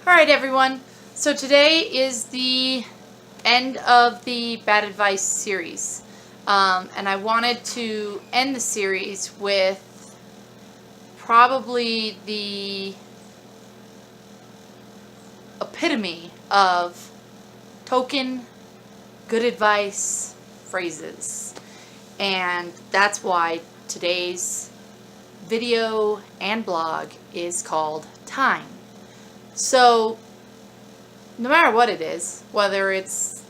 Alright everyone, so today is the end of the Bad Advice series. And I wanted to end the series with probably the epitome of token good advice phrases. And that's why today's video and blog is called Time. So, no matter what it is, whether it's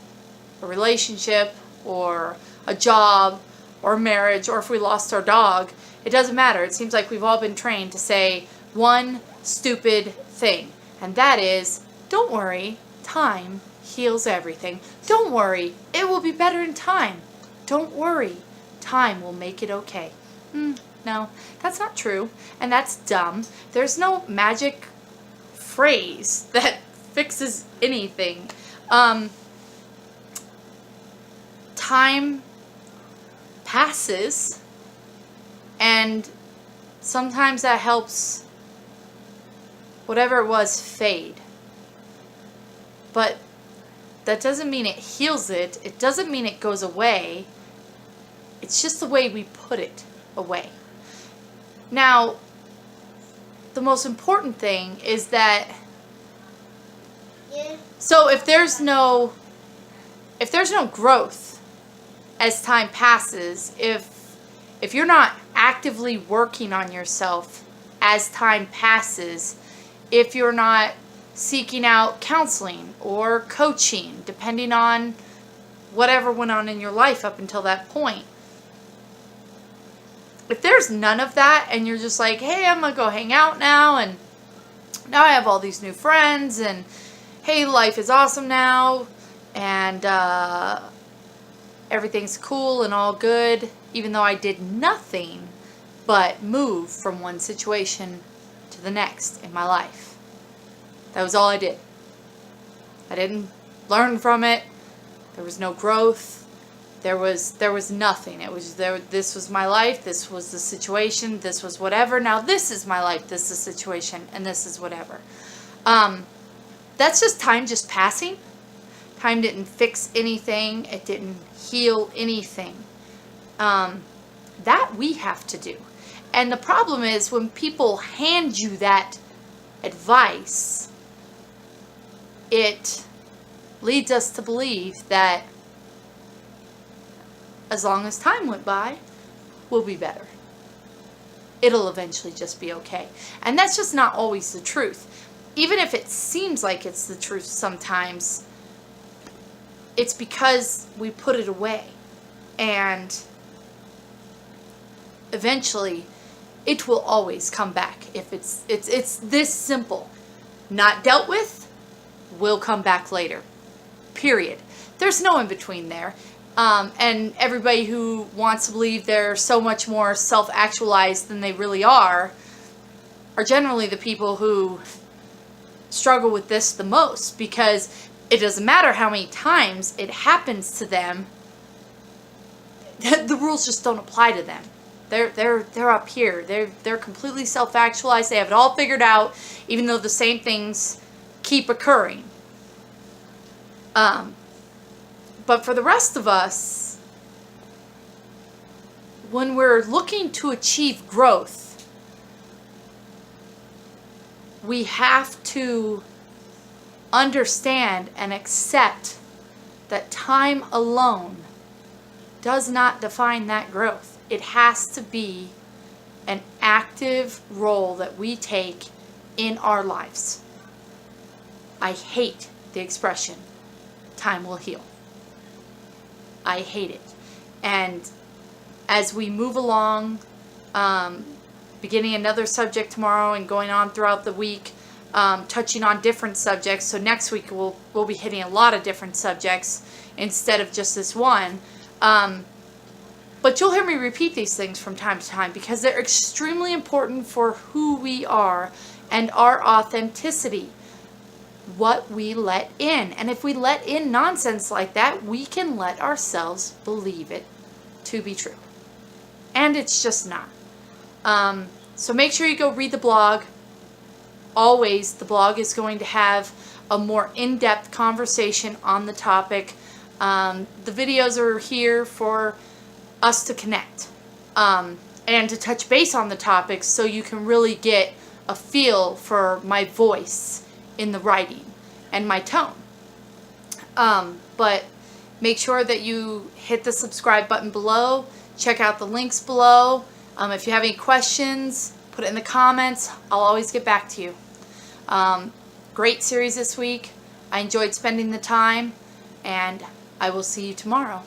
a relationship or a job or marriage or if we lost our dog, it doesn't matter. It seems like we've all been trained to say one stupid thing, and that is, don't worry, time heals everything. Don't worry, it will be better in time. Don't worry, time will make it okay. No, that's not true, and that's dumb. There's no magic phrase that fixes anything. Time passes, and sometimes that helps whatever it was fade. But that doesn't mean it heals it. It doesn't mean it goes away. It's just the way we put it away. Now, the most important thing is that so if there's no growth as time passes, if you're not actively working on yourself as time passes, if you're not seeking out counseling or coaching, depending on whatever went on in your life up until that point, if there's none of that and you're just like, hey, I'm gonna go hang out now, and now I have all these new friends, and hey, life is awesome now, and everything's cool and all good, even though I did nothing but move from one situation to the next in my life. That was all I did. I didn't learn from it. There was no growth. There was nothing. It was there. This was my life. This was the situation. This was whatever. Now this is my life. This is the situation, and this is whatever. That's just time just passing. Time didn't fix anything. It didn't heal anything. That we have to do. And the problem is when people hand you that advice, it leads us to believe that as long as time went by, we'll be better. It'll eventually just be okay. And that's just not always the truth. Even if it seems like it's the truth sometimes, it's because we put it away. And eventually, it will always come back. If it's this simple. Not dealt with, will come back later. Period. There's no in between there. And everybody who wants to believe they're so much more self-actualized than they really are generally the people who struggle with this the most, because it doesn't matter how many times it happens to them, the rules just don't apply to them. They're up here. They're completely self-actualized. They have it all figured out, even though the same things keep occurring. But for the rest of us, when we're looking to achieve growth, we have to understand and accept that time alone does not define that growth. It has to be an active role that we take in our lives. I hate the expression, time will heal. I hate it. And as we move along, beginning another subject tomorrow and going on throughout the week, touching on different subjects. So next week we'll be hitting a lot of different subjects instead of just this one. But you'll hear me repeat these things from time to time because they're extremely important for who we are and our authenticity. What we let in. And if we let in nonsense like that, we can let ourselves believe it to be true. And it's just not. So make sure you go read the blog. always, the blog is going to have a more in-depth conversation on the topic. The videos are here for us to connect and to touch base on the topics, so you can really get a feel for my voice in the writing and my tone. But make sure that you hit the subscribe button below. Check out the links below. If you have any questions, put it in the comments. I'll always get back to you. Great series this week. I enjoyed spending the time, and I will see you tomorrow.